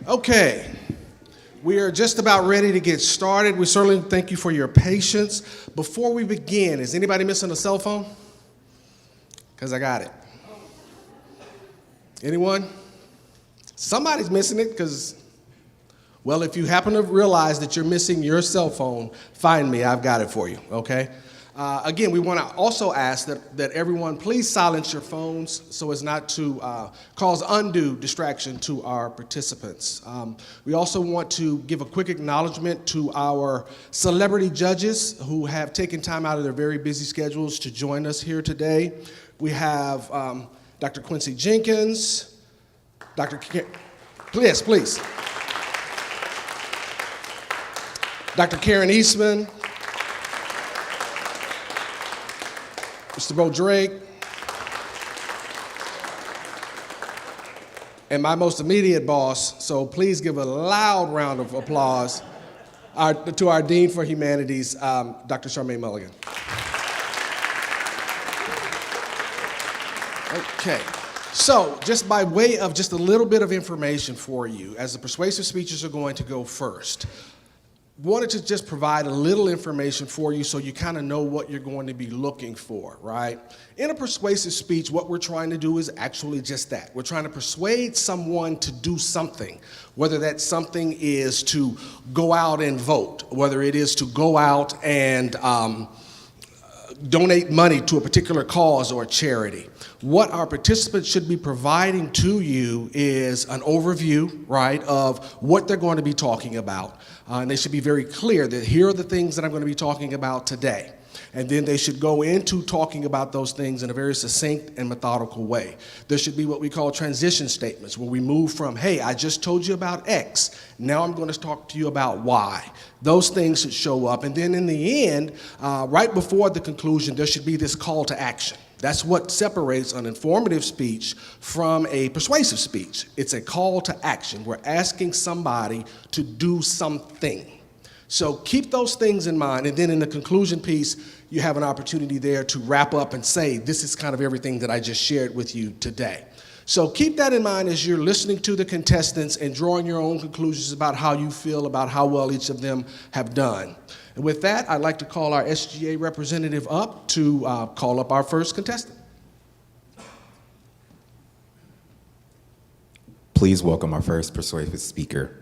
Okay, we are just about ready to get started. We certainly thank you for your patience. Before we begin, is anybody missing a cell phone? Because I got it. Anyone? Somebody's missing it because, well, if you happen to realize that you're missing your cell phone, find me, I've got it for you, okay? Again, we want to also ask that everyone please silence your phones so as not to cause undue distraction to our participants. We also want to give a quick acknowledgement to our celebrity judges who have taken time out of their very busy schedules to join us here today. We have Dr. Quincy Jenkins, please. Dr. Karen Eastman, Mr. Bo Drake, and my most immediate boss, so please give a loud round of applause to our Dean for Humanities, Dr. Charmaine Mulligan. Okay, so just by way of just a little bit of information for you, as the persuasive speeches are going to go first, wanted to just provide a little information for you so you kind of know what you're going to be looking for, right? In a persuasive speech, what we're trying to do is actually just that. We're trying to persuade someone to do something, whether that something is to go out and vote, whether it is to go out and donate money to a particular cause or a charity. What our participants should be providing to you is an overview, right, of what they're going to be talking about. And they should be very clear that here are the things that I'm going to be talking about today. And then they should go into talking about those things in a very succinct and methodical way. There should be what we call transition statements, where we move from, hey, I just told you about X, now I'm going to talk to you about Y. Those things should show up. And then in the end, right before the conclusion, there should be this call to action. That's what separates an informative speech from a persuasive speech. It's a call to action. We're asking somebody to do something. So keep those things in mind, and then in the conclusion piece, you have an opportunity there to wrap up and say, this is kind of everything that I just shared with you today. So keep that in mind as you're listening to the contestants and drawing your own conclusions about how you feel about how well each of them have done. And with that, I'd like to call our SGA representative up to call up our first contestant. Please welcome our first persuasive speaker.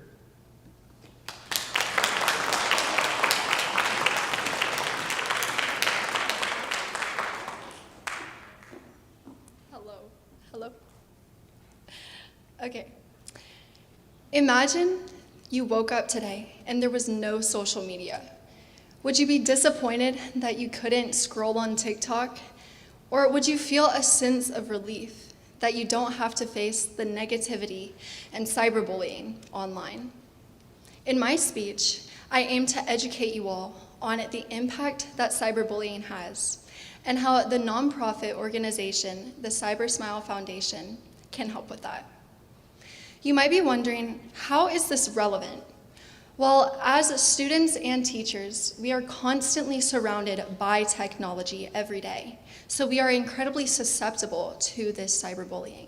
Hello. Okay. Imagine you woke up today and there was no social media. Would you be disappointed that you couldn't scroll on TikTok? Or would you feel a sense of relief that you don't have to face the negativity and cyberbullying online? In my speech, I aim to educate you all on the impact that cyberbullying has and how the nonprofit organization, the CyberSmile Foundation, can help with that. You might be wondering, how is this relevant? Well, as students and teachers, we are constantly surrounded by technology every day, so we are incredibly susceptible to this cyberbullying.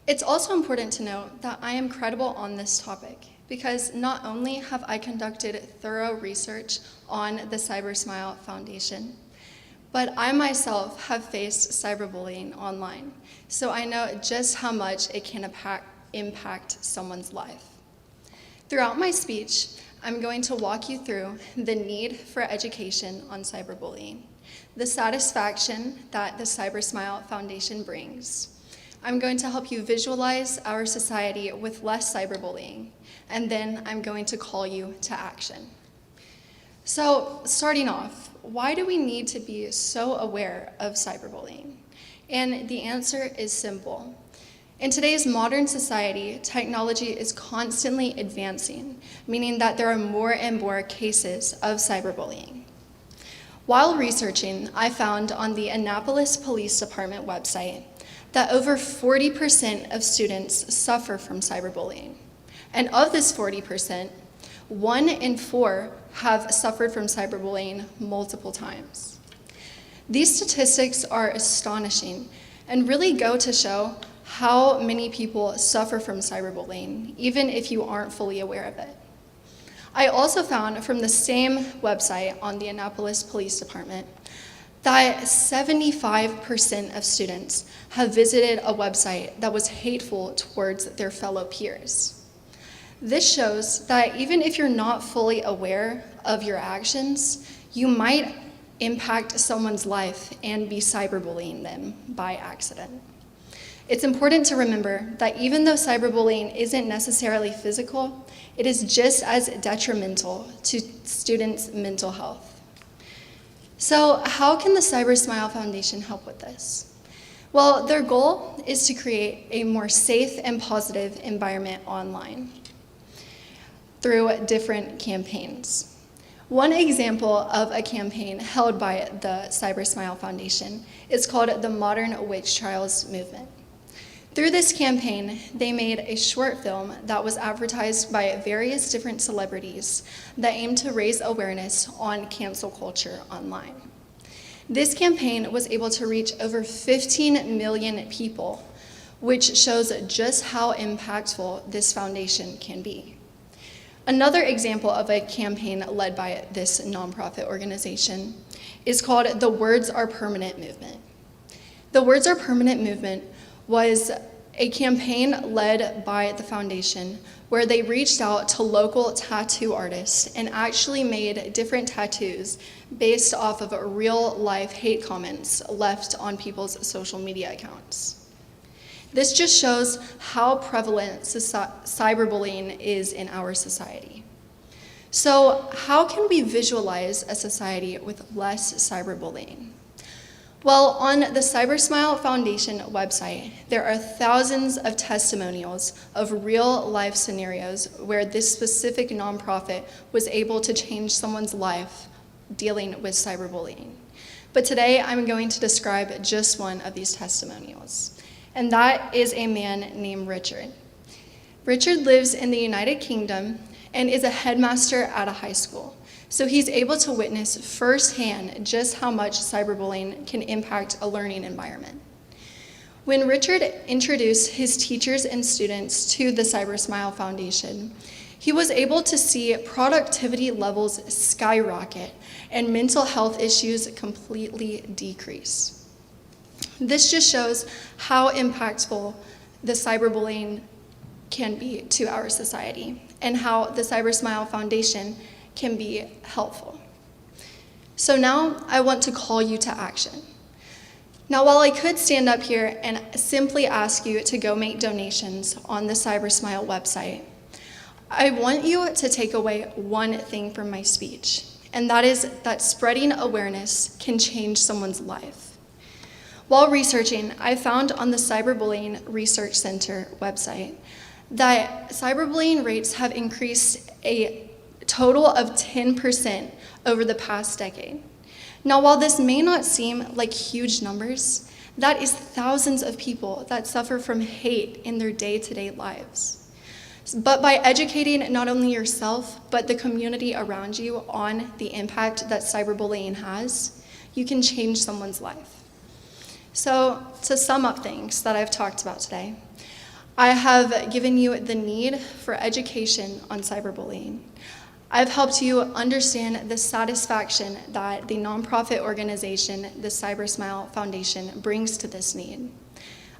It's also important to note that I am credible on this topic because not only have I conducted thorough research on the CyberSmile Foundation, but I myself have faced cyberbullying online, so I know just how much it can impact someone's life. Throughout my speech, I'm going to walk you through the need for education on cyberbullying, the satisfaction that the CyberSmile Foundation brings. I'm going to help you visualize our society with less cyberbullying, and then I'm going to call you to action. So, starting off, why do we need to be so aware of cyberbullying? And the answer is simple. In today's modern society, technology is constantly advancing, meaning that there are more and more cases of cyberbullying. While researching, I found on the Annapolis Police Department website that over 40% of students suffer from cyberbullying. And of this 40%, 1 in 4 have suffered from cyberbullying multiple times. These statistics are astonishing and really go to show how many people suffer from cyberbullying, even if you aren't fully aware of it. I also found from the same website on the Annapolis Police Department that 75% of students have visited a website that was hateful towards their fellow peers. This shows that even if you're not fully aware of your actions, you might impact someone's life and be cyberbullying them by accident. It's important to remember that even though cyberbullying isn't necessarily physical, it is just as detrimental to students' mental health. So how can the Cyber Smile Foundation help with this? Well, their goal is to create a more safe and positive environment online through different campaigns. One example of a campaign held by the Cyber Smile Foundation is called the Modern Witch Trials Movement. Through this campaign, they made a short film that was advertised by various different celebrities that aimed to raise awareness on cancel culture online. This campaign was able to reach over 15 million people, which shows just how impactful this foundation can be. Another example of a campaign led by this nonprofit organization is called the Words Are Permanent movement. The Words Are Permanent movement was a campaign led by the foundation where they reached out to local tattoo artists and actually made different tattoos based off of real-life hate comments left on people's social media accounts. This just shows how prevalent cyberbullying is in our society. So how can we visualize a society with less cyberbullying? Well, on the Cyber Smile Foundation website, there are thousands of testimonials of real-life scenarios where this specific nonprofit was able to change someone's life dealing with cyberbullying. But today, I'm going to describe just one of these testimonials, and that is a man named Richard. Richard lives in the United Kingdom and is a headmaster at a high school. So he's able to witness firsthand just how much cyberbullying can impact a learning environment. When Richard introduced his teachers and students to the Cyber Smile Foundation, he was able to see productivity levels skyrocket and mental health issues completely decrease. This just shows how impactful the cyberbullying can be to our society and how the Cyber Smile Foundation can be helpful. So now I want to call you to action. Now, while I could stand up here and simply ask you to go make donations on the Cyber Smile website, I want you to take away one thing from my speech, and that is that spreading awareness can change someone's life. While researching, I found on the Cyberbullying Research Center website that cyberbullying rates have increased a total of 10% over the past decade. Now, while this may not seem like huge numbers, that is thousands of people that suffer from hate in their day-to-day lives. But by educating not only yourself, but the community around you on the impact that cyberbullying has, you can change someone's life. So, to sum up things that I've talked about today, I have given you the need for education on cyberbullying. I've helped you understand the satisfaction that the nonprofit organization, the Cyber Smile Foundation, brings to this need.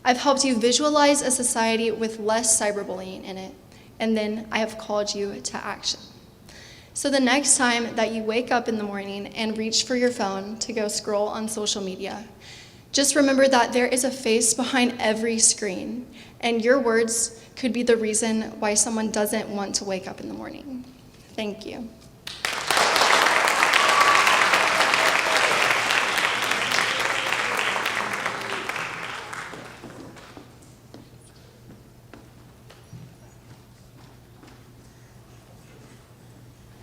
I've helped you visualize a society with less cyberbullying in it, and then I have called you to action. So the next time that you wake up in the morning and reach for your phone to go scroll on social media, just remember that there is a face behind every screen, and your words could be the reason why someone doesn't want to wake up in the morning. Thank you.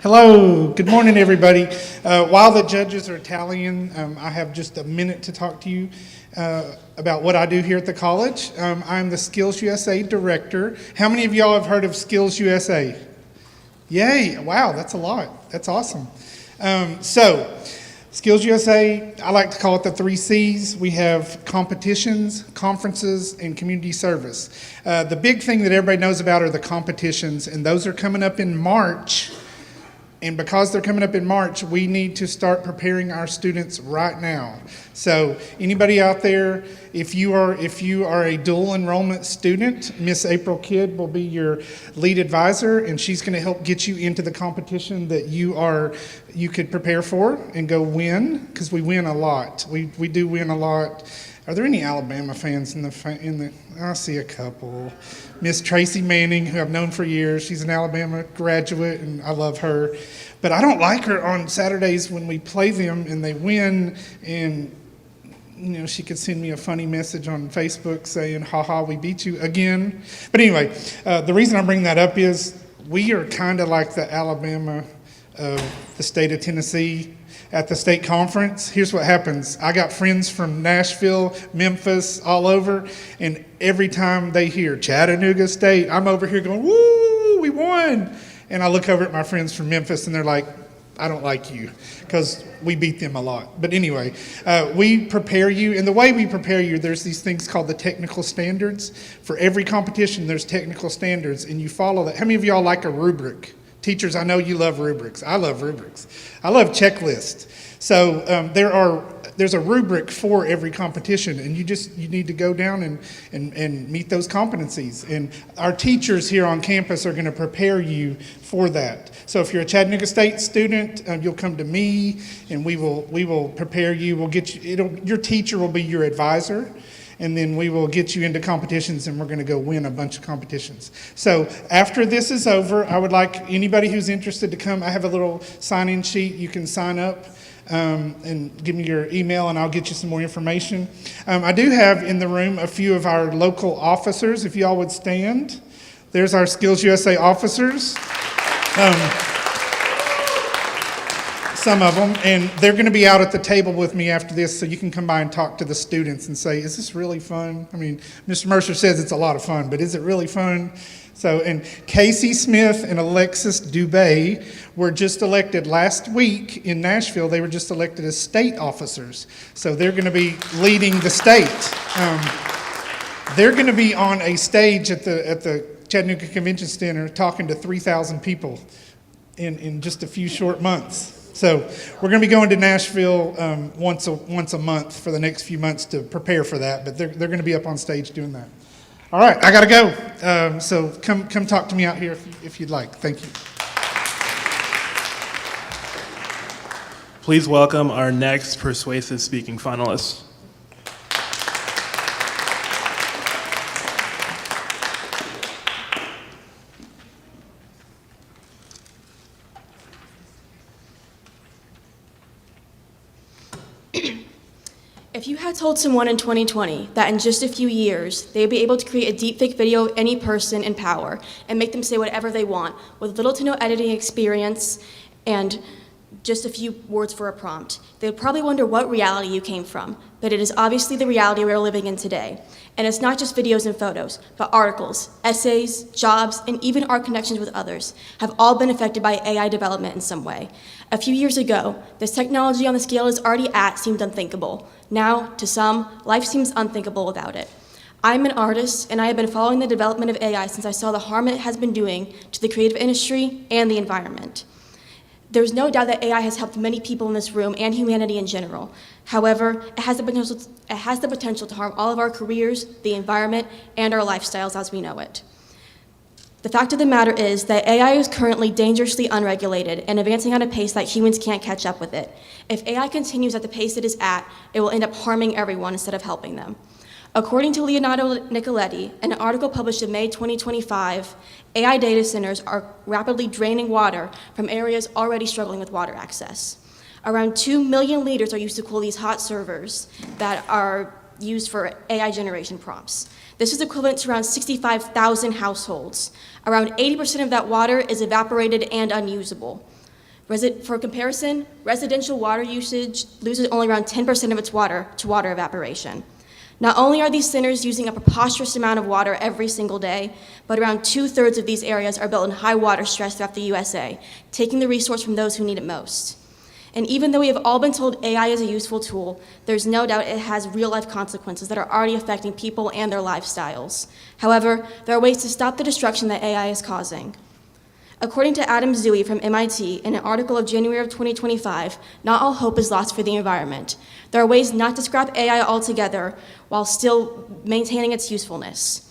Hello, good morning, everybody. While the judges are tallying, I have just a minute to talk to you about what I do here at the college. I'm the Skills USA director. How many of y'all have heard of Skills USA? Yay, wow, that's a lot. That's awesome. So Skills USA, I like to call it the 3 C's. We have competitions, conferences, and community service. The big thing that everybody knows about are the competitions, and those are coming up in March. And because they're coming up in March, we need to start preparing our students right now. So anybody out there, if you are a dual enrollment student, Miss April Kidd will be your lead advisor, and she's going to help get you into the competition that you could prepare for and go win, because we win a lot. We do win a lot. Are there any Alabama fans in the? I see a couple. Miss Tracy Manning, who I've known for years, she's an Alabama graduate, and I love her. But I don't like her on Saturdays when we play them and they win, and she could send me a funny message on Facebook saying, "Ha, we beat you again." But anyway, the reason I bring that up is we are kind of like the Alabama of the state of Tennessee. At the state conference, here's what happens. I got friends from Nashville, Memphis, all over, and every time they hear Chattanooga State, I'm over here going, "Woo, we won." And I look over at my friends from Memphis, and they're like, "I don't like you," because we beat them a lot. But anyway, we prepare you, and the way we prepare you, there's these things called the technical standards. For every competition, there's technical standards, and you follow that. How many of y'all like a rubric? Teachers, I know you love rubrics. I love rubrics. I love checklists. So there's a rubric for every competition, and you need to go down and meet those competencies. And our teachers here on campus are going to prepare you for that. So if you're a Chattanooga State student, you'll come to me, and we will prepare you. We'll get you. Your teacher will be your advisor. And then we will get you into competitions, and we're going to go win a bunch of competitions. So after this is over, I would like anybody who's interested to come. I have a little sign-in sheet. You can sign up and give me your email, and I'll get you some more information. I do have in the room a few of our local officers. If you all would stand. There's our Skills USA officers. Some of them, and they're going to be out at the table with me after this, so you can come by and talk to the students and say, "Is this really fun?" I mean, Mr. Mercer says it's a lot of fun, but is it really fun? So, and Casey Smith and Alexis Dubé were just elected last week in Nashville. They were just elected as state officers, so they're going to be leading the state. They're going to be on a stage at the Chattanooga Convention Center talking to 3,000 people in just a few short months. So we're going to be going to Nashville once a month for the next few months to prepare for that, but they're going to be up on stage doing that. All right, I got to go. So come talk to me out here if you'd like. Thank you. Please welcome our next persuasive speaking finalists. If you had told someone in 2020 that in just a few years they would be able to create a deepfake video of any person in power and make them say whatever they want with little to no editing experience and just a few words for a prompt, they would probably wonder what reality you came from. But it is obviously the reality we are living in today. And it's not just videos and photos, but articles, essays, jobs, and even our connections with others have all been affected by AI development in some way. A few years ago, this technology on the scale it's already at seemed unthinkable. Now, to some, life seems unthinkable without it. I'm an artist, and I have been following the development of AI since I saw the harm it has been doing to the creative industry and the environment. There's no doubt that AI has helped many people in this room and humanity in general. However, it has the potential to harm all of our careers, the environment, and our lifestyles as we know it. The fact of the matter is that AI is currently dangerously unregulated and advancing at a pace that humans can't catch up with it. If AI continues at the pace it is at, it will end up harming everyone instead of helping them. According to Leonardo Nicoletti, an article published in May 2025, AI data centers are rapidly draining water from areas already struggling with water access. Around 2 million liters are used to cool these hot servers that are used for AI generation prompts. This is equivalent to around 65,000 households. Around 80% of that water is evaporated and unusable. For comparison, residential water usage loses only around 10% of its water to water evaporation. Not only are these centers using a preposterous amount of water every single day, but around 2/3 of these areas are built in high water stress throughout the USA, taking the resource from those who need it most. And even though we have all been told AI is a useful tool, there's no doubt it has real-life consequences that are already affecting people and their lifestyles. However, there are ways to stop the destruction that AI is causing. According to Adam Zui from MIT, in an article of January of 2025, not all hope is lost for the environment. There are ways not to scrap AI altogether while still maintaining its usefulness.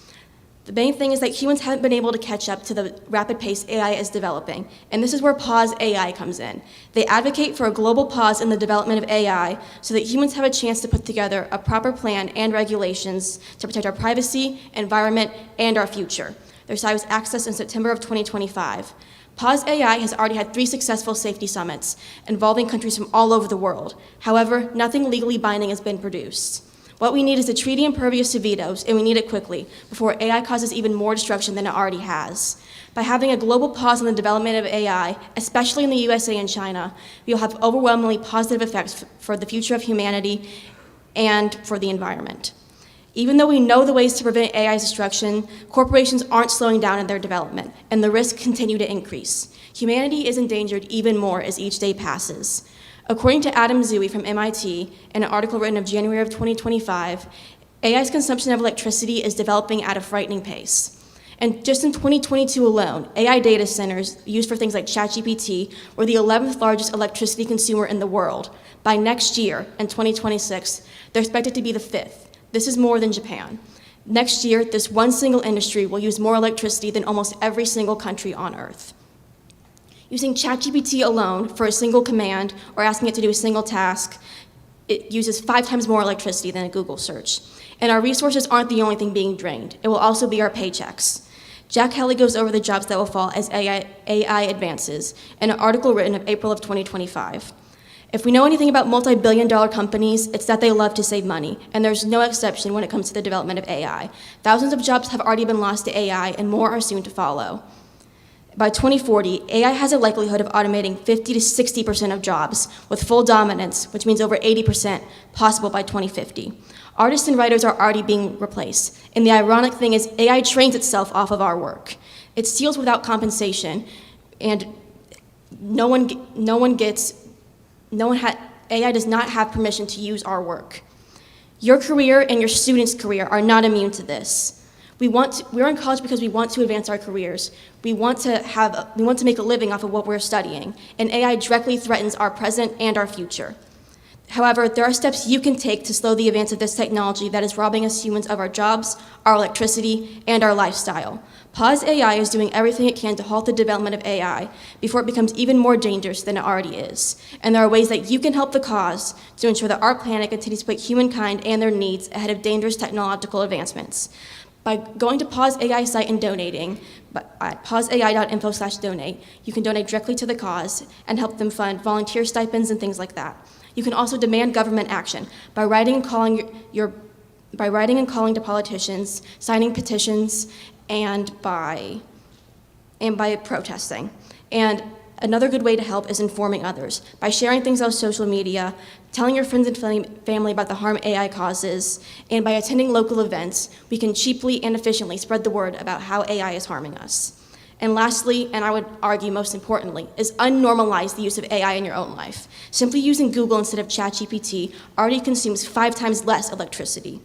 The main thing is that humans haven't been able to catch up to the rapid pace AI is developing, and this is where Pause AI comes in. They advocate for a global pause in the development of AI so that humans have a chance to put together a proper plan and regulations to protect our privacy, environment, and our future. Their site was accessed in September of 2025. Pause AI has already had 3 successful safety summits involving countries from all over the world. However, nothing legally binding has been produced. What we need is a treaty impervious to vetoes, and we need it quickly, before AI causes even more destruction than it already has. By having a global pause on the development of AI, especially in the USA and China, we will have overwhelmingly positive effects for the future of humanity and for the environment. Even though we know the ways to prevent AI's destruction, corporations aren't slowing down in their development, and the risks continue to increase. Humanity is endangered even more as each day passes. According to Adam Zui from MIT, in an article written of January of 2025, AI's consumption of electricity is developing at a frightening pace. And just in 2022 alone, AI data centers used for things like ChatGPT were the 11th largest electricity consumer in the world. By next year, in 2026, they're expected to be the 5th. This is more than Japan. Next year, this one single industry will use more electricity than almost every single country on Earth. Using ChatGPT alone for a single command or asking it to do a single task, it uses 5 times more electricity than a Google search. And our resources aren't the only thing being drained. It will also be our paychecks. Jack Kelly goes over the jobs that will fall as AI advances in an article written in April of 2025. If we know anything about multi-billion-dollar companies, it's that they love to save money, and there's no exception when it comes to the development of AI. Thousands of jobs have already been lost to AI, and more are soon to follow. By 2040, AI has a likelihood of automating 50 to 60% of jobs, with full dominance, which means over 80%, possible by 2050. Artists and writers are already being replaced, and the ironic thing is AI trains itself off of our work. It steals without compensation, and AI does not have permission to use our work. Your career and your student's career are not immune to this. We're in college because we want to advance our careers. We want to make a living off of what we're studying, and AI directly threatens our present and our future. However, there are steps you can take to slow the advance of this technology that is robbing us humans of our jobs, our electricity, and our lifestyle. Pause AI is doing everything it can to halt the development of AI before it becomes even more dangerous than it already is. And there are ways that you can help the cause to ensure that our planet continues to put humankind and their needs ahead of dangerous technological advancements. By going to Pause AI site and donating, at pauseai.info/donate, you can donate directly to the cause and help them fund volunteer stipends and things like that. You can also demand government action by writing and calling to politicians, signing petitions, and by protesting. And another good way to help is informing others by sharing things on social media, telling your friends and family about the harm AI causes, and by attending local events, we can cheaply and efficiently spread the word about how AI is harming us. And lastly, and I would argue most importantly, is unnormalize the use of AI in your own life. Simply using Google instead of ChatGPT already consumes 5 times less electricity.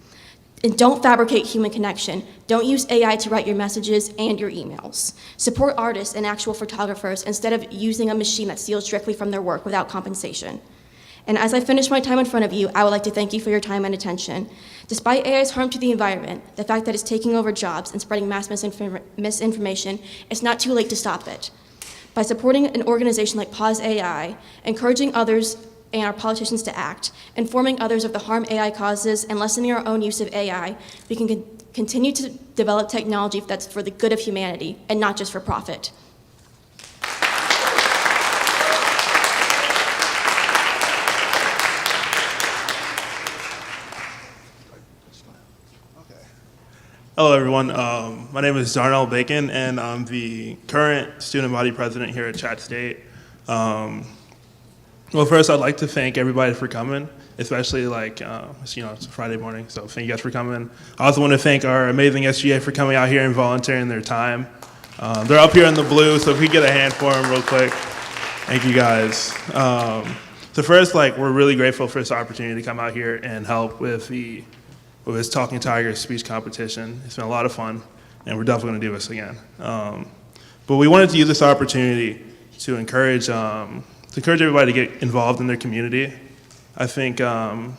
And don't fabricate human connection. Don't use AI to write your messages and your emails. Support artists and actual photographers instead of using a machine that steals directly from their work without compensation. And as I finish my time in front of you, I would like to thank you for your time and attention. Despite AI's harm to the environment, the fact that it's taking over jobs and spreading mass misinformation, it's not too late to stop it. By supporting an organization like Pause AI, encouraging others and our politicians to act, informing others of the harm AI causes, and lessening our own use of AI, we can continue to develop technology that's for the good of humanity and not just for profit. Hello, everyone. My name is Darnell Bacon, and I'm the current student body president here at ChattState. Well, first, I'd like to thank everybody for coming, especially it's a Friday morning, so thank you guys for coming. I also want to thank our amazing SGA for coming out here and volunteering their time. They're up here in the blue, so if we get a hand for them real quick. Thank you, guys. So first, we're really grateful for this opportunity to come out here and help with this Talking Tiger speech competition. It's been a lot of fun, and we're definitely going to do this again. But we wanted to use this opportunity to encourage everybody to get involved in their community. I think a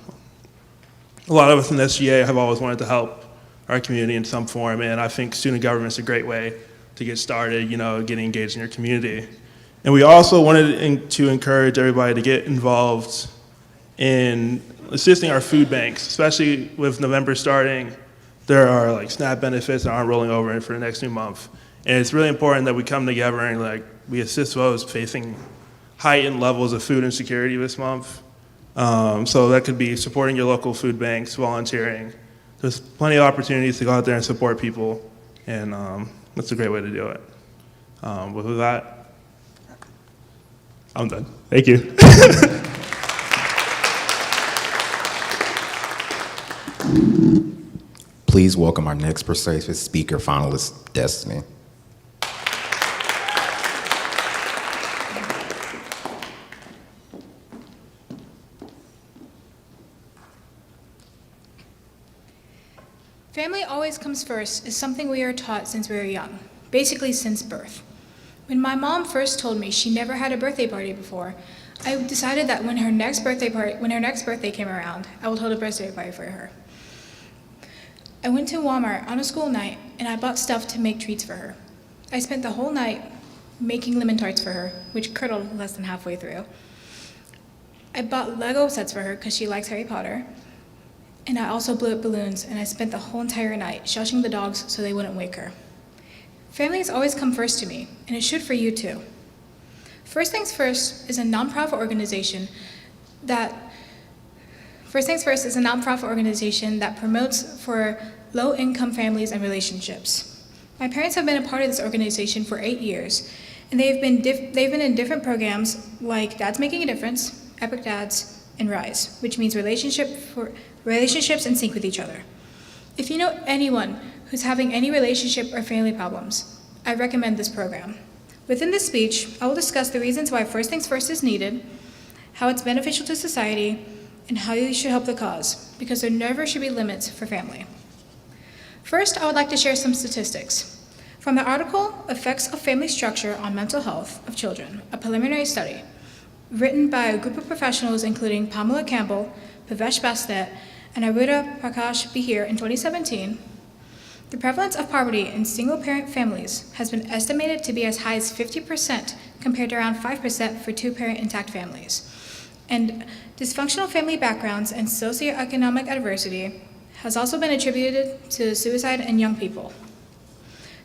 lot of us in the SGA have always wanted to help our community in some form, and I think student government is a great way to get started, getting engaged in your community. And we also wanted to encourage everybody to get involved in assisting our food banks, especially with November starting. There are SNAP benefits that aren't rolling over for the next new month. And it's really important that we come together and we assist those facing heightened levels of food insecurity this month. So that could be supporting your local food banks, volunteering. There's plenty of opportunities to go out there and support people, and that's a great way to do it. With that, I'm done. Thank you. Please welcome our next persuasive speaker finalist, Destiny. Family always comes first is something we are taught since we were young, basically since birth. When my mom first told me she never had a birthday party before, I decided that when her next birthday came around, I would hold a birthday party for her. I went to Walmart on a school night and I bought stuff to make treats for her. I spent the whole night making lemon tarts for her, which curdled less than halfway through. I bought Lego sets for her because she likes Harry Potter. And I also blew up balloons, and I spent the whole entire night shushing the dogs so they wouldn't wake her. Families always come first to me, and it should for you too. First Things First is a nonprofit organization that promotes for low-income families and relationships. My parents have been a part of this organization for 8 years, and they've been in different programs like Dads Making a Difference, Epic Dads, and RISE, which means relationships in sync with each other. If you know anyone who's having any relationship or family problems, I recommend this program. Within this speech, I will discuss the reasons why First Things First is needed, how it's beneficial to society, and how you should help the cause, because there never should be limits for family. First, I would like to share some statistics. From the article, Effects of Family Structure on Mental Health of Children, a preliminary study, written by a group of professionals including Pamela Campbell, Pavesh Bastet, and Aruda Prakash Behir in 2017, the prevalence of poverty in single-parent families has been estimated to be as high as 50% compared to around 5% for two-parent intact families. And dysfunctional family backgrounds and socioeconomic adversity has also been attributed to suicide in young people.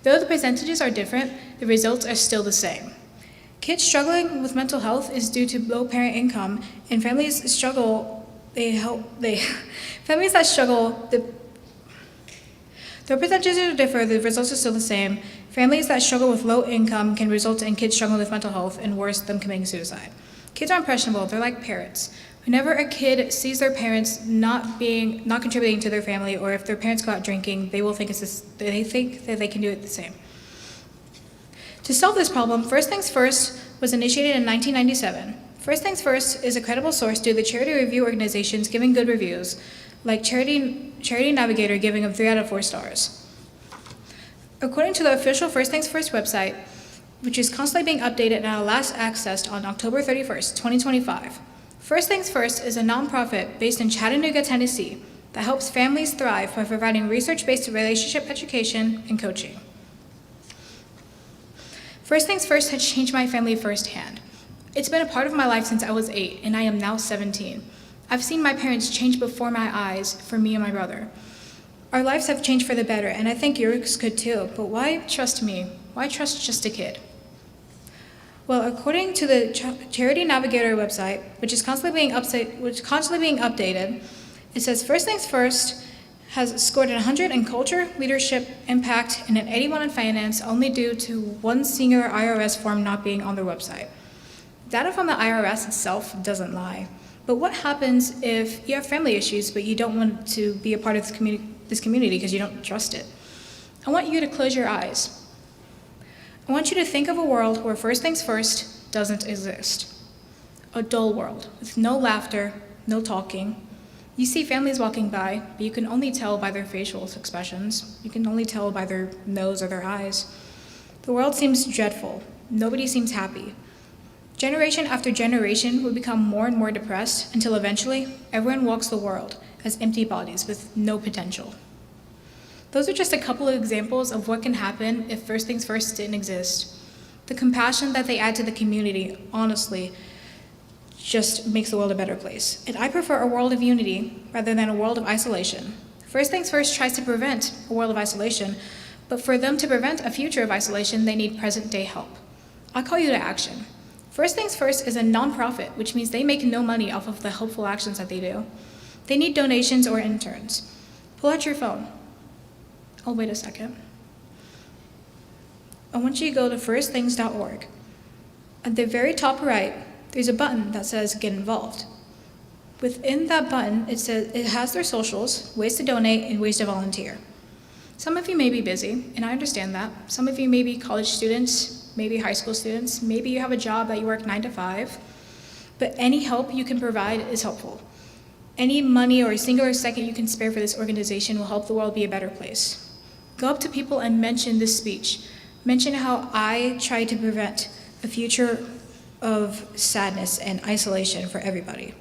Though the percentages are different, the results are still the same. Kids struggling with mental health is due to low parent income, and families that struggle, though percentages differ, the results are still the same. Families that struggle with low income can result in kids struggling with mental health and worse, them committing suicide. Kids are impressionable, they're like parrots. Whenever a kid sees their parents not contributing to their family, or if their parents go out drinking, they think that they can do it the same. To solve this problem, First Things First was initiated in 1997. First Things First is a credible source due to the charity review organizations giving good reviews, like Charity Navigator giving them 3 out of 4 stars. According to the official First Things First website, which is constantly being updated and last accessed on October 31st, 2025, First Things First is a nonprofit based in Chattanooga, Tennessee, that helps families thrive by providing research-based relationship education and coaching. First Things First has changed my family firsthand. It's been a part of my life since I was 8, and I am now 17. I've seen my parents change before my eyes for me and my brother. Our lives have changed for the better, and I think yours could too, but why trust me? Why trust just a kid? Well, according to the Charity Navigator website, which is constantly being updated, it says First Things First has scored an 100 in culture, leadership, impact, and an 81 in finance, only due to one singular IRS form not being on their website. Data from the IRS itself doesn't lie. But what happens if you have family issues, but you don't want to be a part of this community because you don't trust it? I want you to close your eyes. I want you to think of a world where First Things First doesn't exist. a dull world with no laughter, no talking. You see families walking by, but you can only tell by their facial expressions. You can only tell by their nose or their eyes. The world seems dreadful. Nobody seems happy. Generation after generation will become more and more depressed until eventually everyone walks the world as empty bodies with no potential. Those are just a couple of examples of what can happen if First Things First didn't exist. The compassion that they add to the community, honestly, just makes the world a better place. And I prefer a world of unity rather than a world of isolation. First Things First tries to prevent a world of isolation, but for them to prevent a future of isolation, they need present-day help. I call you to action. First Things First is a nonprofit, which means they make no money off of the helpful actions that they do. They need donations or interns. Pull out your phone. Oh, wait a second. I want you to go to firstthings.org. At the very top right, there's a button that says Get Involved. Within that button, it has their socials, ways to donate, and ways to volunteer. Some of you may be busy, and I understand that. Some of you may be college students, maybe high school students, maybe you have a job that you work 9 to 5, but any help you can provide is helpful. Any money or a singular second you can spare for this organization will help the world be a better place. Go up to people and mention this speech. Mention how I try to prevent a future of sadness and isolation for everybody.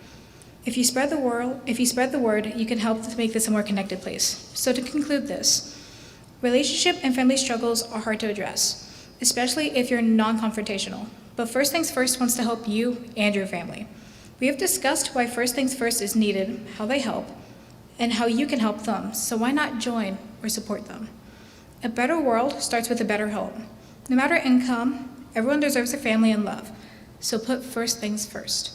If you spread the word, you can help to make this a more connected place. So to conclude this, relationship and family struggles are hard to address, especially if you're non-confrontational. But First Things First wants to help you and your family. We have discussed why First Things First is needed, how they help, and how you can help them. So why not join or support them? A better world starts with a better home. No matter income, everyone deserves a family and love. So put first things first.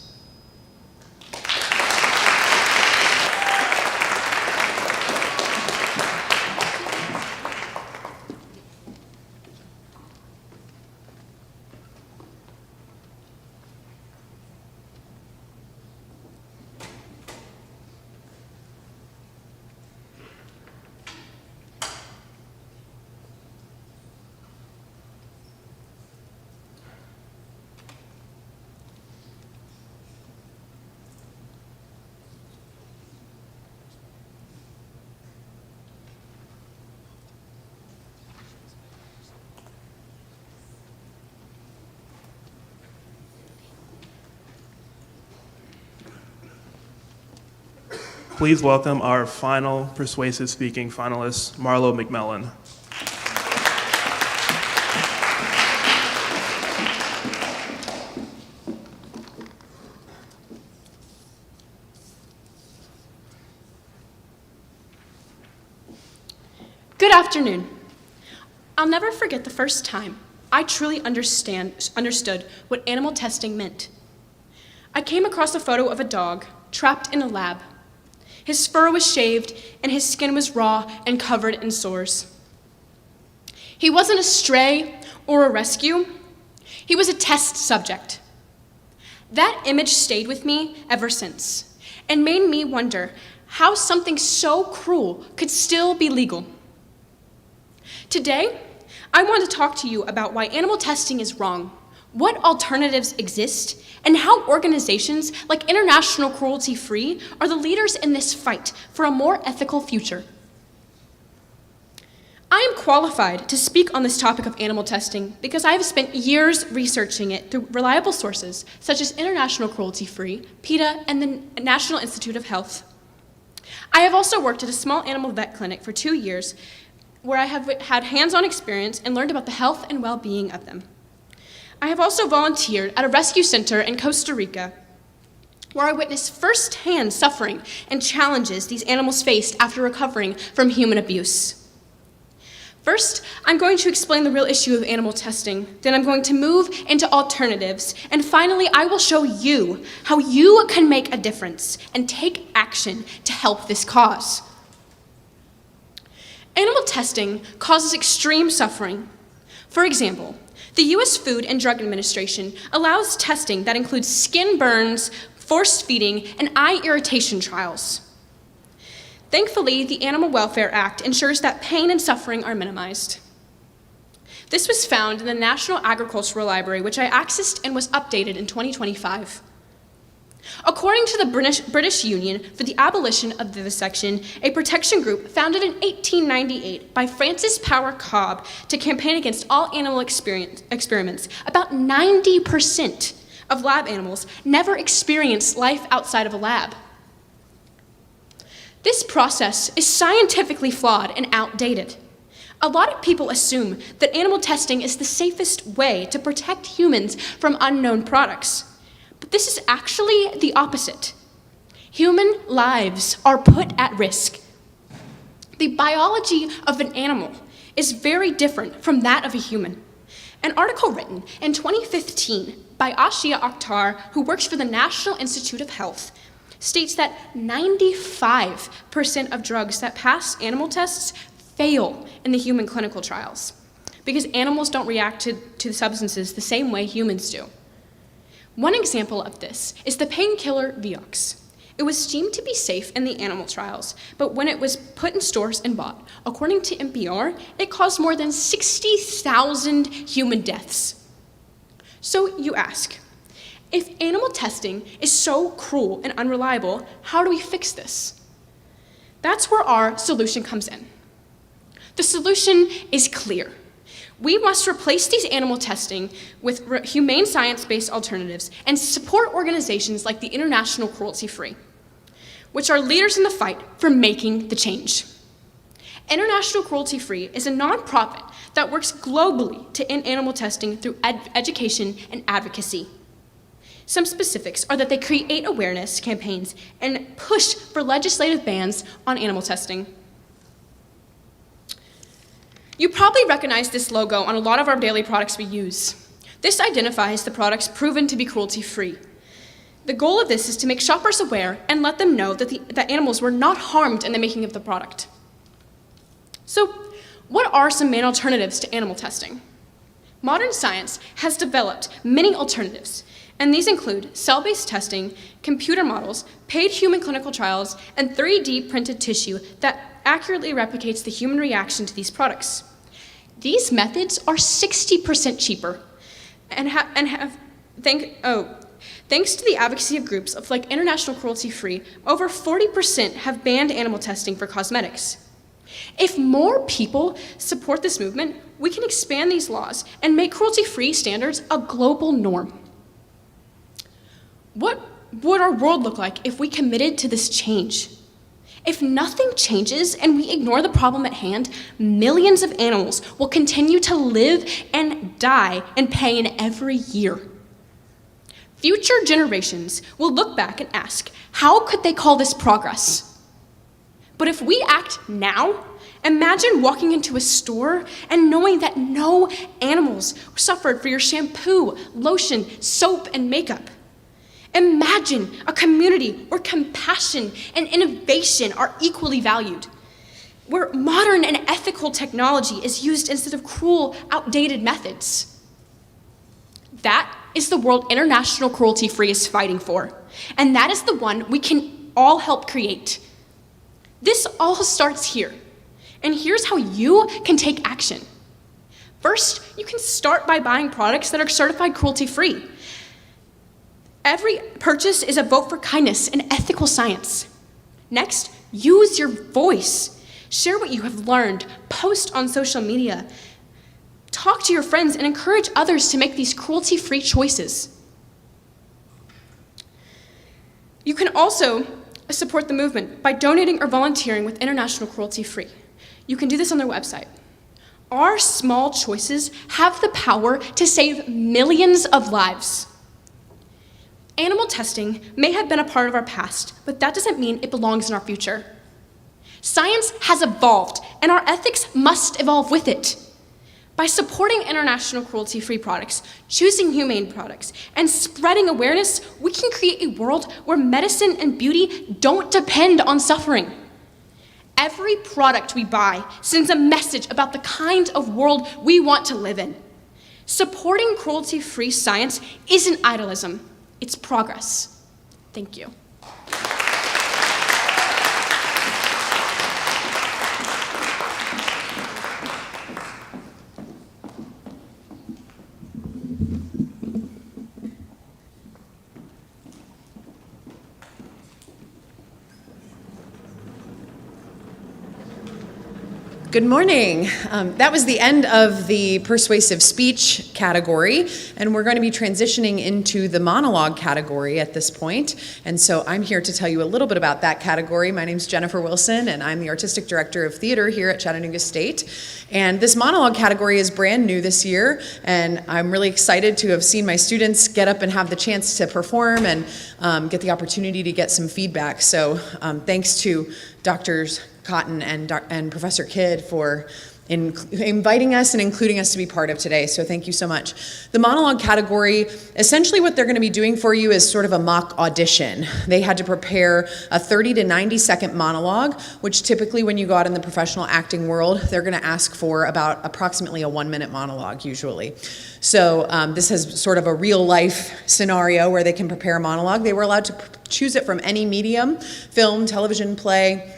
Please welcome our final persuasive speaking finalist, Marlo McMillan. Good afternoon. I'll never forget the first time I truly understood what animal testing meant. I came across a photo of a dog trapped in a lab. His fur was shaved and his skin was raw and covered in sores. He wasn't a stray or a rescue. He was a test subject. That image stayed with me ever since and made me wonder how something so cruel could still be legal. Today, I want to talk to you about why animal testing is wrong, what alternatives exist, and how organizations like International Cruelty Free are the leaders in this fight for a more ethical future. I am qualified to speak on this topic of animal testing because I have spent years researching it through reliable sources such as International Cruelty Free, PETA, and the National Institute of Health. I have also worked at a small animal vet clinic for 2 years where I have had hands-on experience and learned about the health and well-being of them. I have also volunteered at a rescue center in Costa Rica, where I witnessed firsthand suffering and challenges these animals faced after recovering from human abuse. First, I'm going to explain the real issue of animal testing, then I'm going to move into alternatives, and finally, I will show you how you can make a difference and take action to help this cause. Animal testing causes extreme suffering. For example, the U.S. Food and Drug Administration allows testing that includes skin burns, forced feeding, and eye irritation trials. Thankfully, the Animal Welfare Act ensures that pain and suffering are minimized. This was found in the National Agricultural Library, which I accessed and was updated in 2025. According to the British Union for the Abolition of Vivisection, a protection group founded in 1898 by Francis Power Cobb to campaign against all animal experiments, about 90% of lab animals never experience life outside of a lab. This process is scientifically flawed and outdated. A lot of people assume that animal testing is the safest way to protect humans from unknown products. But this is actually the opposite. Human lives are put at risk. The biology of an animal is very different from that of a human. An article written in 2015 by Ashia Akhtar, who works for the National Institute of Health, states that 95% of drugs that pass animal tests fail in the human clinical trials because animals don't react to the substances the same way humans do. One example of this is the painkiller Vioxx. It was deemed to be safe in the animal trials, but when it was put in stores and bought, according to NPR, it caused more than 60,000 human deaths. So you ask, if animal testing is so cruel and unreliable, how do we fix this? That's where our solution comes in. The solution is clear. We must replace these animal testing with humane science-based alternatives and support organizations like the International Cruelty Free, which are leaders in the fight for making the change. International Cruelty Free is a nonprofit that works globally to end animal testing through education and advocacy. Some specifics are that they create awareness campaigns and push for legislative bans on animal testing. You probably recognize this logo on a lot of our daily products we use. This identifies the products proven to be cruelty-free. The goal of this is to make shoppers aware and let them know that animals were not harmed in the making of the product. So, what are some main alternatives to animal testing? Modern science has developed many alternatives, and these include cell-based testing, computer models, paid human clinical trials, and 3D printed tissue that accurately replicates the human reaction to these products. These methods are 60% cheaper thanks to the advocacy of groups like International Cruelty Free, over 40% have banned animal testing for cosmetics. If more people support this movement, we can expand these laws and make cruelty-free standards a global norm. What would our world look like if we committed to this change? If nothing changes and we ignore the problem at hand, millions of animals will continue to live and die in pain every year. Future generations will look back and ask, how could they call this progress? But if we act now, imagine walking into a store and knowing that no animals suffered for your shampoo, lotion, soap, and makeup. Imagine a community where compassion and innovation are equally valued, where modern and ethical technology is used instead of cruel, outdated methods. That is the world International Cruelty Free is fighting for, and that is the one we can all help create. This all starts here, and here's how you can take action. First, you can start by buying products that are certified cruelty-free. Every purchase is a vote for kindness and ethical science. Next, use your voice. Share what you have learned, post on social media, talk to your friends, and encourage others to make these cruelty-free choices. You can also support the movement by donating or volunteering with International Cruelty Free. You can do this on their website. Our small choices have the power to save millions of lives. Animal testing may have been a part of our past, but that doesn't mean it belongs in our future. Science has evolved, and our ethics must evolve with it. By supporting international cruelty-free products, choosing humane products, and spreading awareness, we can create a world where medicine and beauty don't depend on suffering. Every product we buy sends a message about the kind of world we want to live in. Supporting cruelty-free science isn't idealism. It's progress. Thank you. Good morning. That was the end of the persuasive speech category, and we're going to be transitioning into the monologue category at this point. And so I'm here to tell you a little bit about that category. My name is Jennifer Wilson, and I'm the Artistic Director of Theater here at Chattanooga State. And this monologue category is brand new this year, and I'm really excited to have seen my students get up and have the chance to perform and get the opportunity to get some feedback. So thanks to Drs. Cotton and Professor Kidd for inviting us and including us to be part of today, so thank you so much. The monologue category, essentially what they're going to be doing for you is sort of a mock audition. They had to prepare a 30 to 90 second monologue, which typically when you go out in the professional acting world, they're going to ask for about approximately a 1 minute monologue usually. So this has sort of a real life scenario where they can prepare a monologue. They were allowed to choose it from any medium, film, television, play,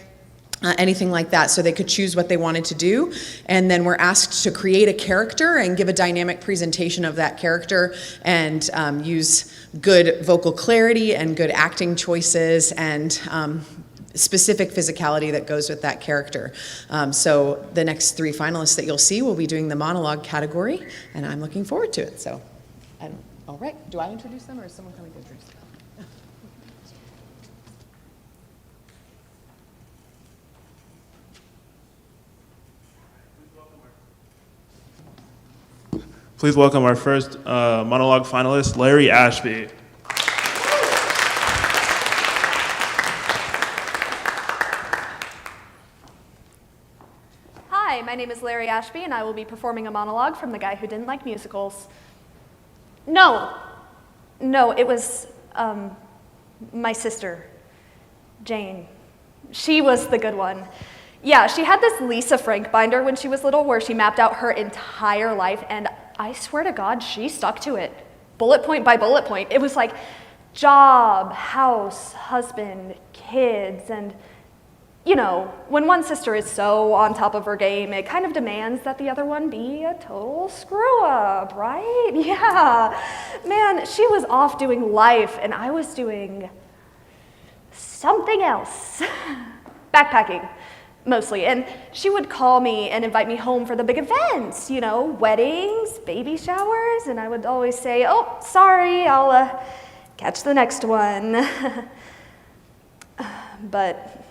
anything like that, so they could choose what they wanted to do. And then we're asked to create a character and give a dynamic presentation of that character and use good vocal clarity and good acting choices and specific physicality that goes with that character. So the next 3 finalists that you'll see will be doing the monologue category, and I'm looking forward to it. So, all right, do I introduce them or is someone coming to introduce them? Please welcome our first monologue finalist, Larry Ashby. Hi, my name is Larry Ashby, and I will be performing a monologue from The Guy Who Didn't Like Musicals. No, it was my sister, Jane. She was the good one. Yeah, she had this Lisa Frank binder when she was little where she mapped out her entire life, and I swear to God, she stuck to it, bullet point by bullet point. It was like job, house, husband, kids, and you know, when one sister is so on top of her game, it kind of demands that the other one be a total screw up, right? Yeah, man, she was off doing life, and I was doing something else, backpacking. Mostly, and she would call me and invite me home for the big events, you know, weddings, baby showers, and I would always say, oh, sorry, I'll catch the next one. But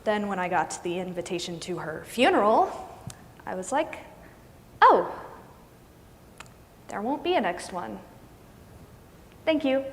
then when I got the invitation to her funeral, I was like, oh, there won't be a next one. Thank you.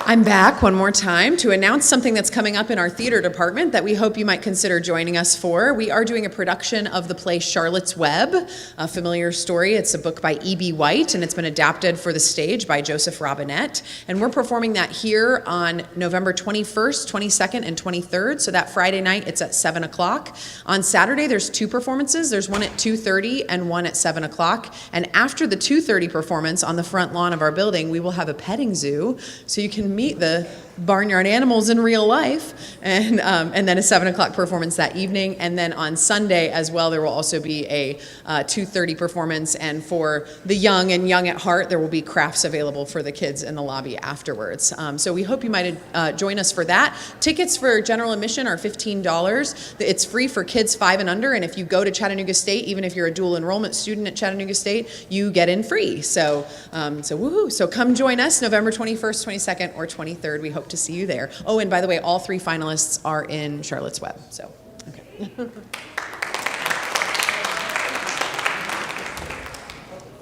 I'm back one more time to announce something that's coming up in our theater department that we hope you might consider joining us for. We are doing a production of the play Charlotte's Web, a familiar story. It's a book by E.B. White, and it's been adapted for the stage by Joseph Robinette. And we're performing that here on November 21st, 22nd, and 23rd. So that Friday night, it's at 7 o'clock. On Saturday, there's 2 performances. There's one at 2:30 and one at 7 o'clock. And after the 2:30 performance on the front lawn of our building, we will have a petting zoo, so you can meet the barnyard animals in real life, and then a 7 o'clock performance that evening. And then on Sunday as well, there will also be a 2:30 performance, and for the young and young at heart, there will be crafts available for the kids in the lobby afterwards. So we hope you might join us for that. Tickets for general admission are $15. It's free for kids 5 and under, and if you go to Chattanooga State, even if you're a dual enrollment student at Chattanooga State, you get in free. So woohoo! So come join us November 21st, 22nd, or 23rd. We hope to see you there. Oh, and by the way, all 3 finalists are in Charlotte's Web. So, okay.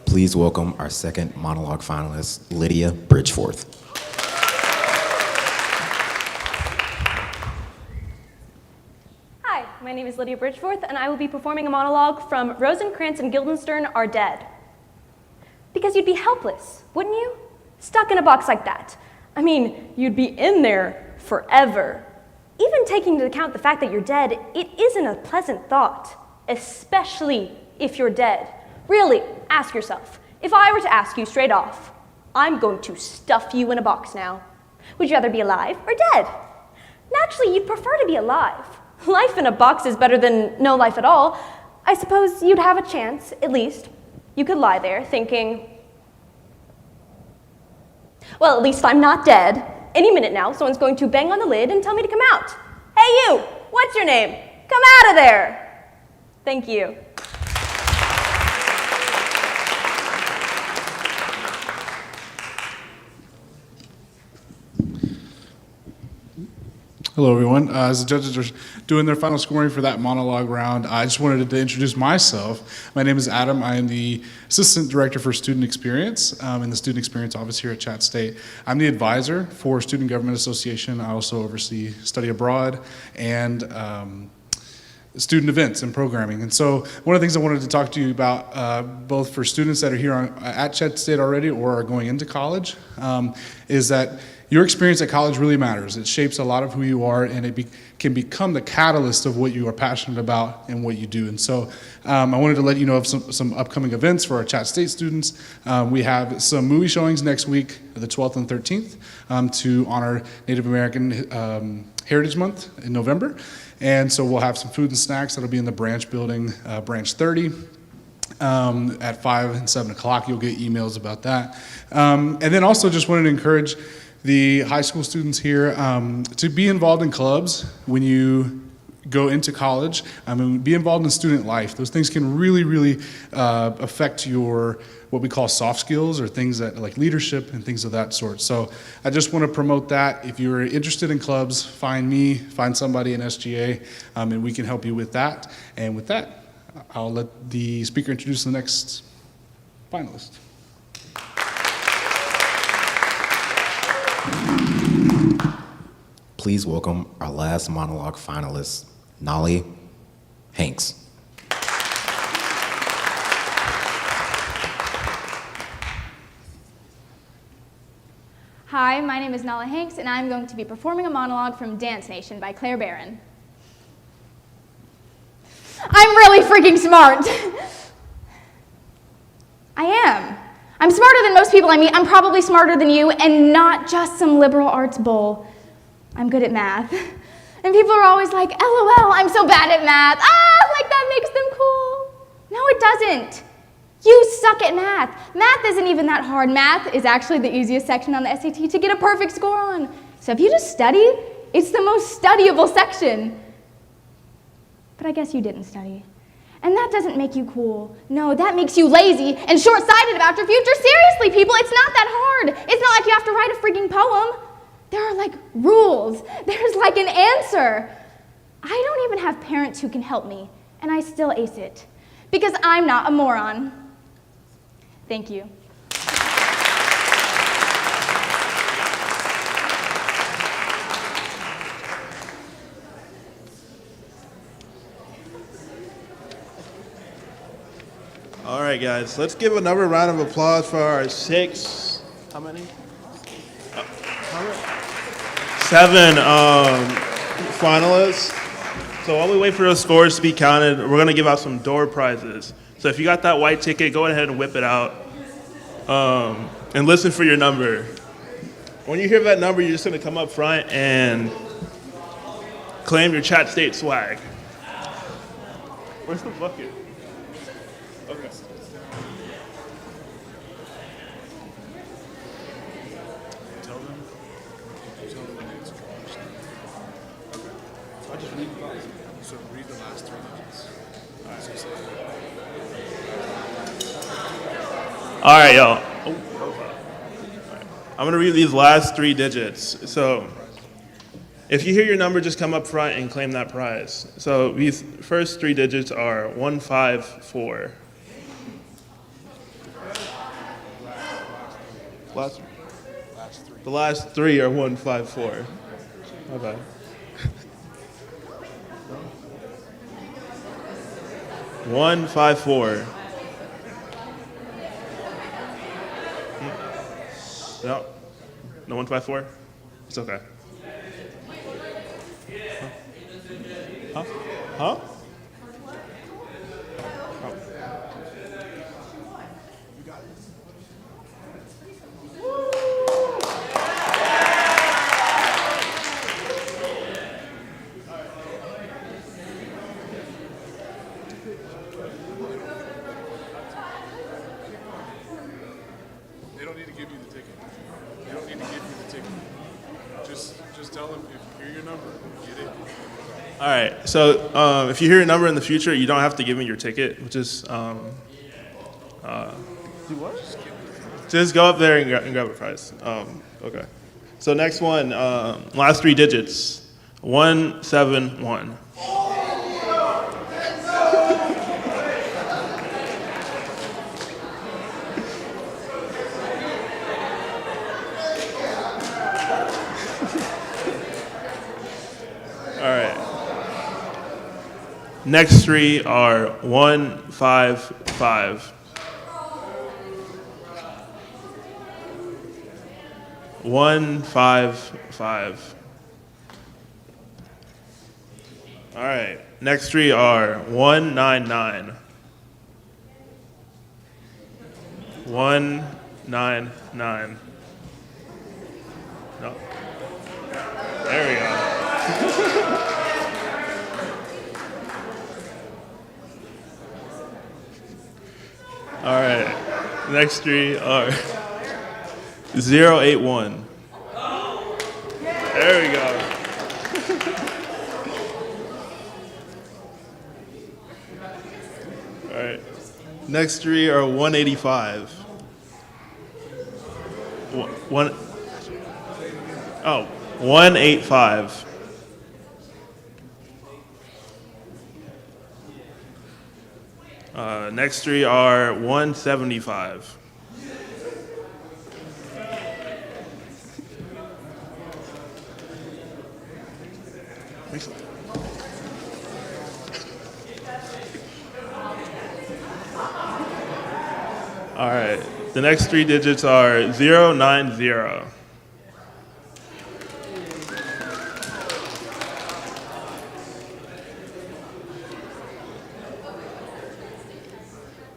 Please welcome our second monologue finalist, Lydia Bridgeforth. Hi, my name is Lydia Bridgeforth, and I will be performing a monologue from Rosencrantz and Guildenstern Are Dead. Because you'd be helpless, wouldn't you? Stuck in a box like that. I mean, you'd be in there forever. Even taking into account the fact that you're dead, it isn't a pleasant thought, especially if you're dead. Really, ask yourself, if I were to ask you straight off, I'm going to stuff you in a box now. Would you rather be alive or dead? Naturally, you'd prefer to be alive. Life in a box is better than no life at all. I suppose you'd have a chance, at least. You could lie there thinking, Well, at least I'm not dead. Any minute now, someone's going to bang on the lid and tell me to come out. Hey you, what's your name? Come out of there. Thank you. Hello, everyone. As the judges are doing their final scoring for that monologue round, I just wanted to introduce myself. My name is Adam. I am the Assistant Director for Student Experience in the Student Experience Office here at ChattState. I'm the advisor for Student Government Association. I also oversee study abroad and student events and programming. And so one of the things I wanted to talk to you about, both for students that are here at ChattState already or are going into college, is that your experience at college really matters. It shapes a lot of who you are, and it can become the catalyst of what you are passionate about and what you do. And so I wanted to let you know of some upcoming events for our ChattState students. We have some movie showings next week, the 12th and 13th, to honor Native American Heritage Month in November. And so we'll have some food and snacks that'll be in the branch building, branch 30. At 5 and 7 o'clock, you'll get emails about that. And then also just wanted to encourage the high school students here to be involved in clubs when you go into college. Be involved in student life. Those things can really, really affect your what we call soft skills, or things that like leadership and things of that sort. So I just want to promote that. If you're interested in clubs, find me, find somebody in SGA, and we can help you with that. And with that, I'll let the speaker introduce the next finalist. Please welcome our last monologue finalist, Nolly Hanks. Hi, my name is Nala Hanks, and I'm going to be performing a monologue from Dance Nation by Claire Barron. I'm really freaking smart. I am. I'm smarter than most people I meet. I'm probably smarter than you, and not just some liberal arts bull. I'm good at math. And people are always like, LOL, I'm so bad at math. Like that makes them cool. No, it doesn't. You suck at math. Math isn't even that hard. Math is actually the easiest section on the SAT to get a perfect score on. So if you just study, it's the most studyable section. But I guess you didn't study. And that doesn't make you cool. No, that makes you lazy and short-sighted about your future. Seriously, people, it's not that hard. It's not like you have to write a freaking poem. There are like rules. There's like an answer. I don't even have parents who can help me, and I still ace it. Because I'm not a moron. Thank you. All right, guys, let's give another round of applause for our how many? 7 finalists. So while we wait for those scores to be counted, we're gonna give out some door prizes. So if you got that white ticket, go ahead and whip it out and listen for your number. When you hear that number, you're just gonna come up front and claim your ChattState swag. Where's the bucket? Okay. Tell them when it's dropped. Okay. So I just read so read the last 3 digits. All right, y'all. I'm gonna read these last 3 digits. So if you hear your number, just come up front and claim that prize. So these first 3 digits are 154. The last 3 are 154. Okay. One, 5, 4. No, no 1, 5, 4. It's okay. Huh? Huh? They don't need to give you the ticket. They don't tell them if you hear your number, get it. All right. So if you hear a number in the future, you don't have to give me your ticket. Just do what? Just go up there and grab a prize. Okay. So next one, last three digits, 171. All right. Next three are 155. 155. All right. Next three are 199. 199. No. There we go. All right. Next three are 081. There we go. All right. Next three are 185. 185. Next three are 175. All right. The next three digits are 090.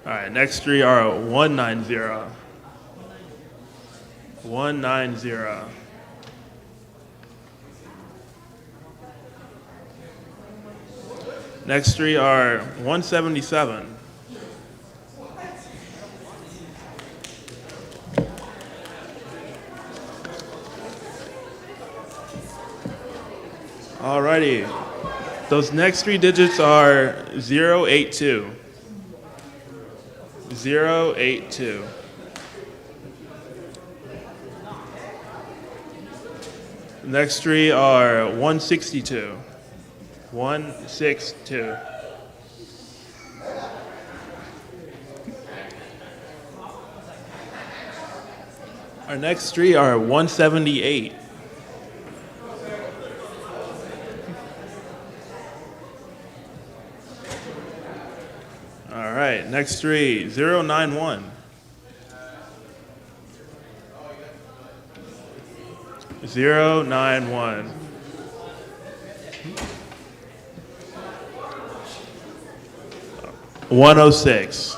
All right. Next three are 190. 190. Next three are 177. Alrighty. Those next three digits are 082. 082. Next three are 162. 162. Our next three are 178. All right, next three, 091. 091. Oh 106.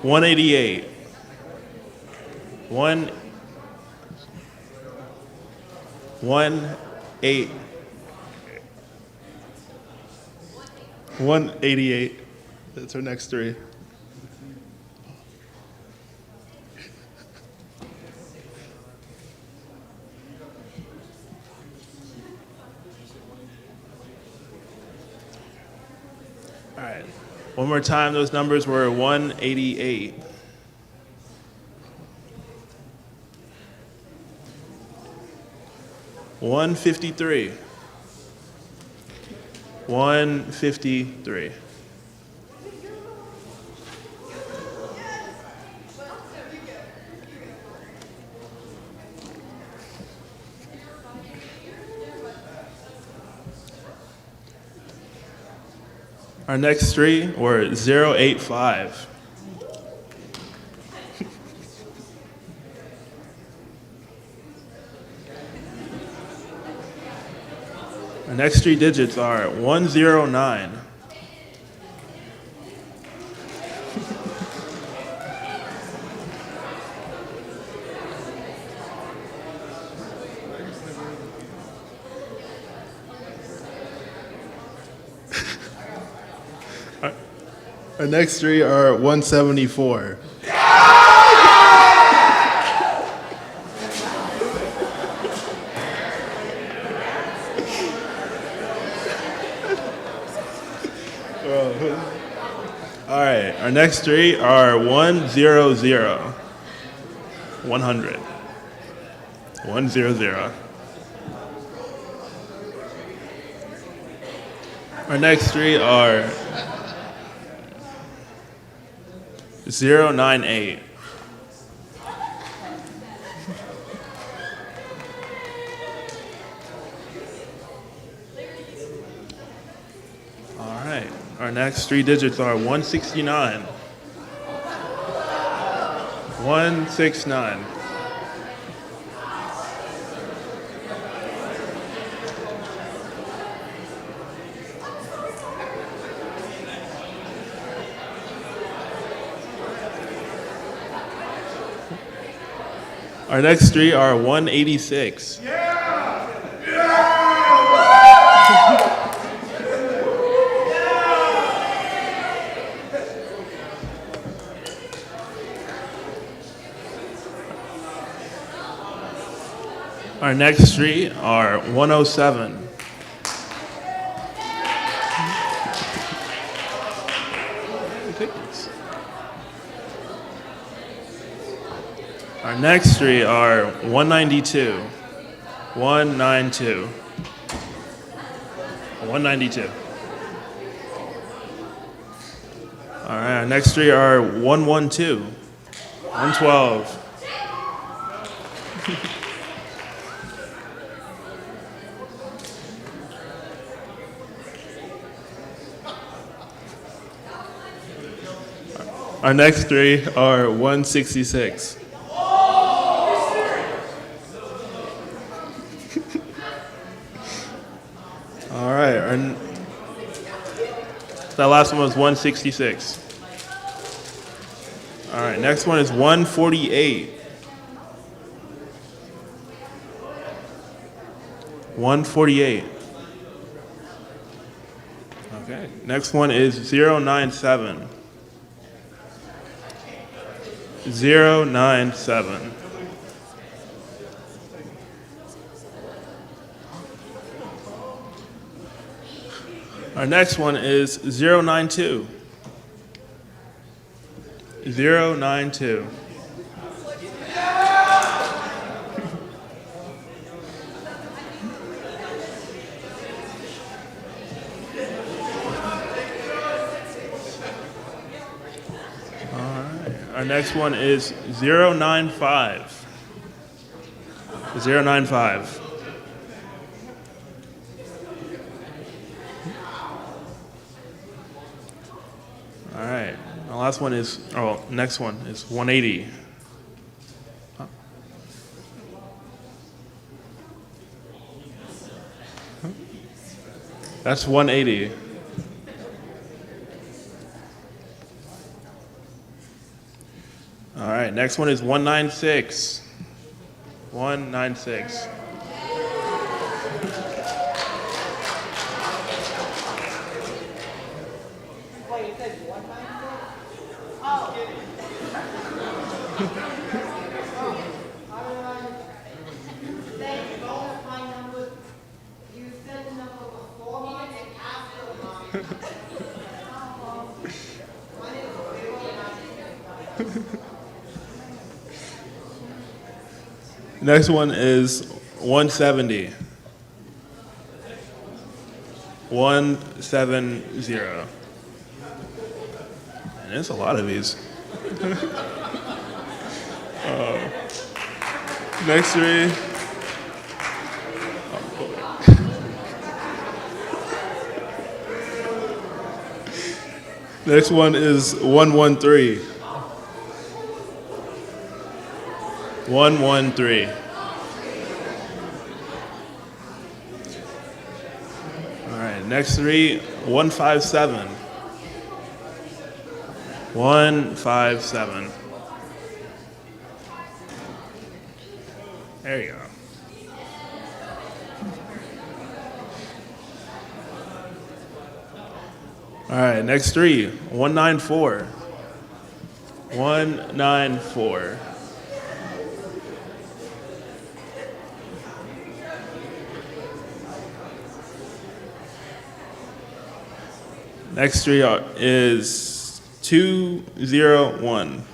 188. 188. That's our next three. All right. One more time, those numbers were 188. 153. 153. Our next three were 085. Our next three digits are 109. Our next three are 174. All right, our next three are 100. 100. 100. Our next three are 098. All right, our next three digits are 169. 169. Our next three are 186. Our next three are 107. Our next three are 192. 192. 192. All right, our next three are 112. 112. Our next three are 166. All right, that last one was 166. All right, next one is 148. 148. Okay, next one is 097. 097. Our next one is 092. 092. Our next one is 095. 095. All right. Our last one is, next one is 180. That's 180. All right, next one is 196. 196. Next one is 170. 170. And there's a lot of these. Next three. Next one is 113. 113. All right, next three, 157. 157. There you go. All right, next three, 194. 194. Next three is 201.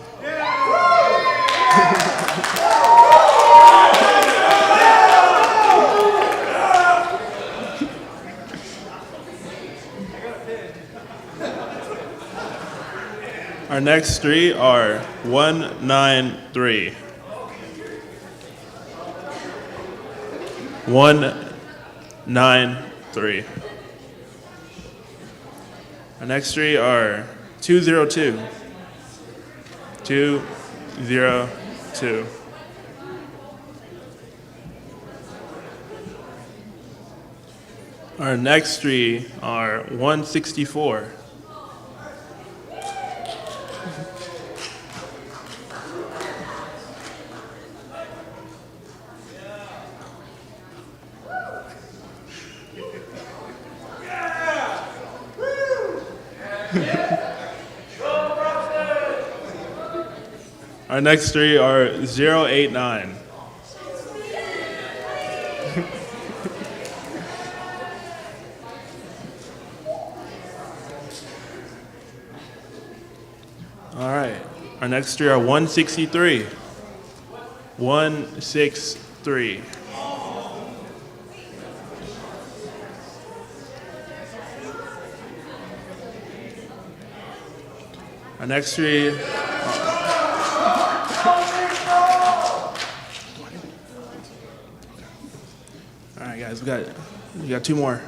Our next three are 193. 193. Our next three are 202. 202. Our next three are 164. Our next three are 089. All right. Our next three are 163. 163. Our next three. All right, guys, we got two more.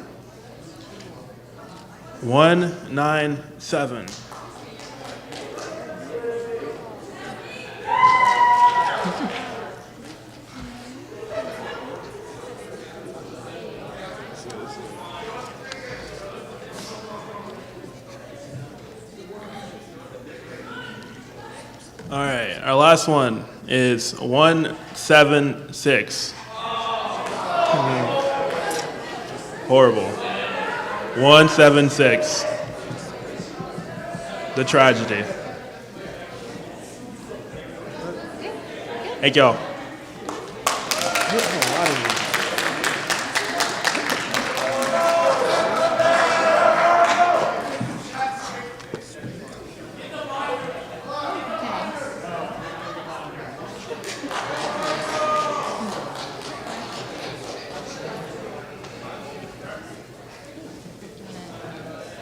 197. All right, our last one is 176. Horrible. 176. The tragedy. Thank y'all.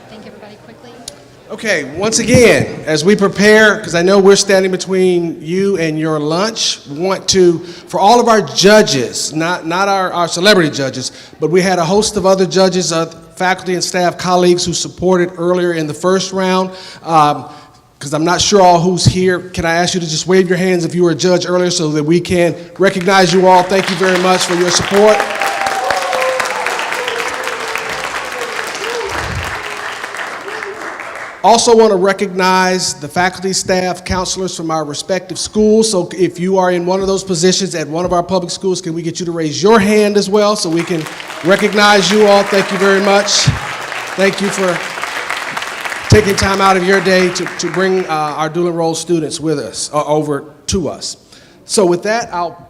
Thank everybody quickly. Okay, once again, as we prepare, because I know we're standing between you and your lunch, we want to, for all of our judges, not our celebrity judges, but we had a host of other judges, faculty and staff colleagues who supported earlier in the first round. Because I'm not sure all who's here, can I ask you to just wave your hands if you were a judge earlier so that we can recognize you all. Thank you very much for your support. Also want to recognize the faculty, staff, counselors from our respective schools. So if you are in one of those positions at one of our public schools, can we get you to raise your hand as well so we can recognize you all? Thank you very much. Thank you for taking time out of your day to bring our dual enrolled students with us, over to us. So with that, I'll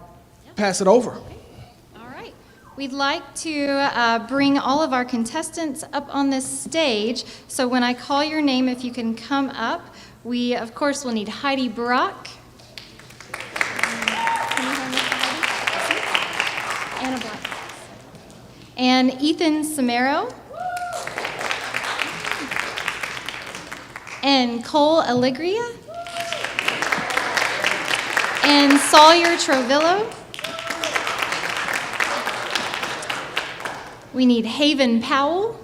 pass it over. All right. We'd like to bring all of our contestants up on this stage. So when I call your name, if you can come up, we, of course, will need Heidi Brock. Anna Black. And Ethan Samaro. And Cole Allegria. And Sawyer Trovillo. We need Haven Powell.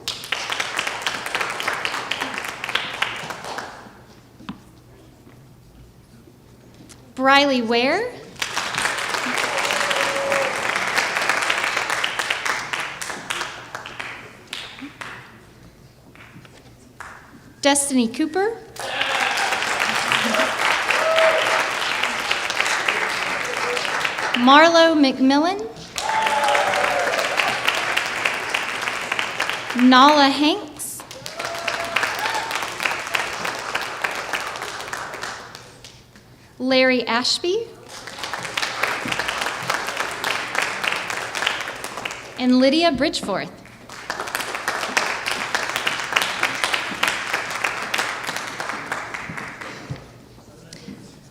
Briley Ware. Destiny Cooper. Marlo McMillan. Nala Hanks. Larry Ashby, and Lydia Bridgeforth.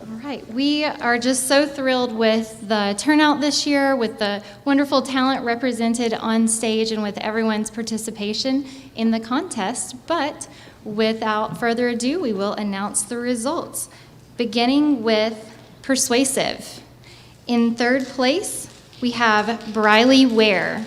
All right, we are just so thrilled with the turnout this year, with the wonderful talent represented on stage, and with everyone's participation in the contest. But without further ado, we will announce the results, beginning with Persuasive. In third place, we have Briley Ware.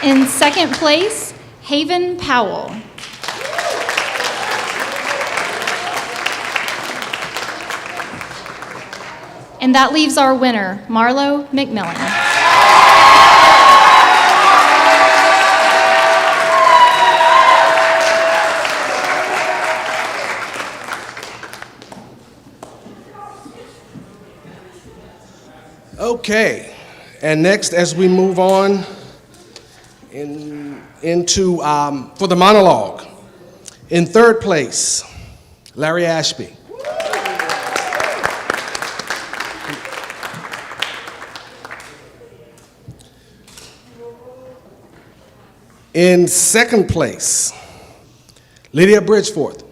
In second place, Haven Powell. And that leaves our winner, Marlo McMillan. Okay, and next, as we move on into for the monologue, in third place, Larry Ashby. In second place, Lydia Bridgeforth.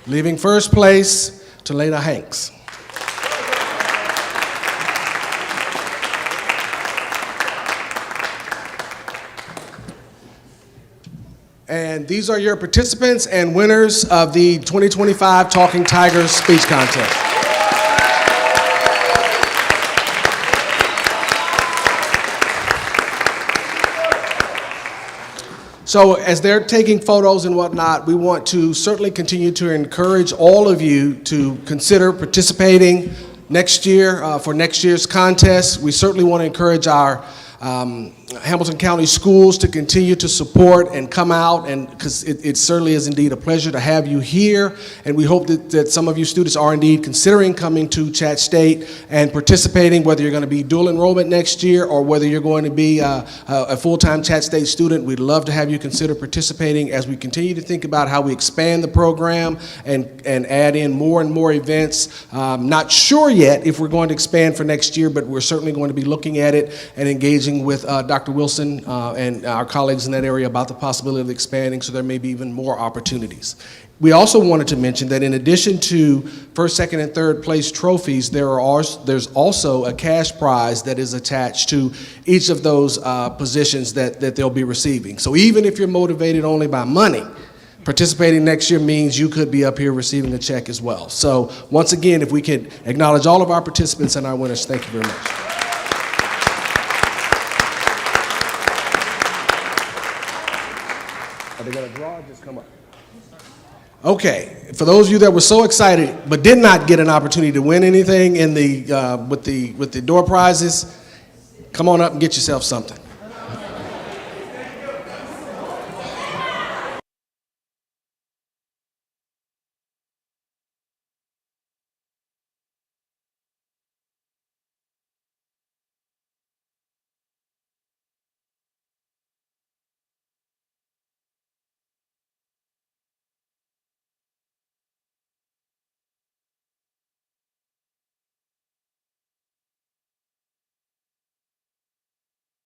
Leaving first place, Talena Hanks. And these are your participants and winners of the 2025 Talking Tigers Speech Contest. So as they're taking photos and whatnot, we want to certainly continue to encourage all of you to consider participating next year for next year's contest. We certainly want to encourage our Hamilton County schools to continue to support and come out, and because it certainly is indeed a pleasure to have you here, and we hope that some of you students are indeed considering coming to ChattState and participating, whether you're going to be dual enrollment next year or whether you're going to be a full-time ChattState student. We'd love to have you consider participating as we continue to think about how we expand the program and add in more and more events. Not sure yet if we're going to expand for next year, but we're certainly going to be looking at it and engaging with Dr. Wilson and our colleagues in that area about the possibility of expanding, so there may be even more opportunities. We also wanted to mention that in addition to first, second, and third place trophies, there's also a cash prize that is attached to each of those positions that they'll be receiving. So even if you're motivated only by money, participating next year means you could be up here receiving a check as well. So once again, if we could acknowledge all of our participants and our winners, thank you very much. Are they going to draw or just come up? Okay, for those of you that were so excited but did not get an opportunity to win anything in the with the door prizes, come on up and get yourself something.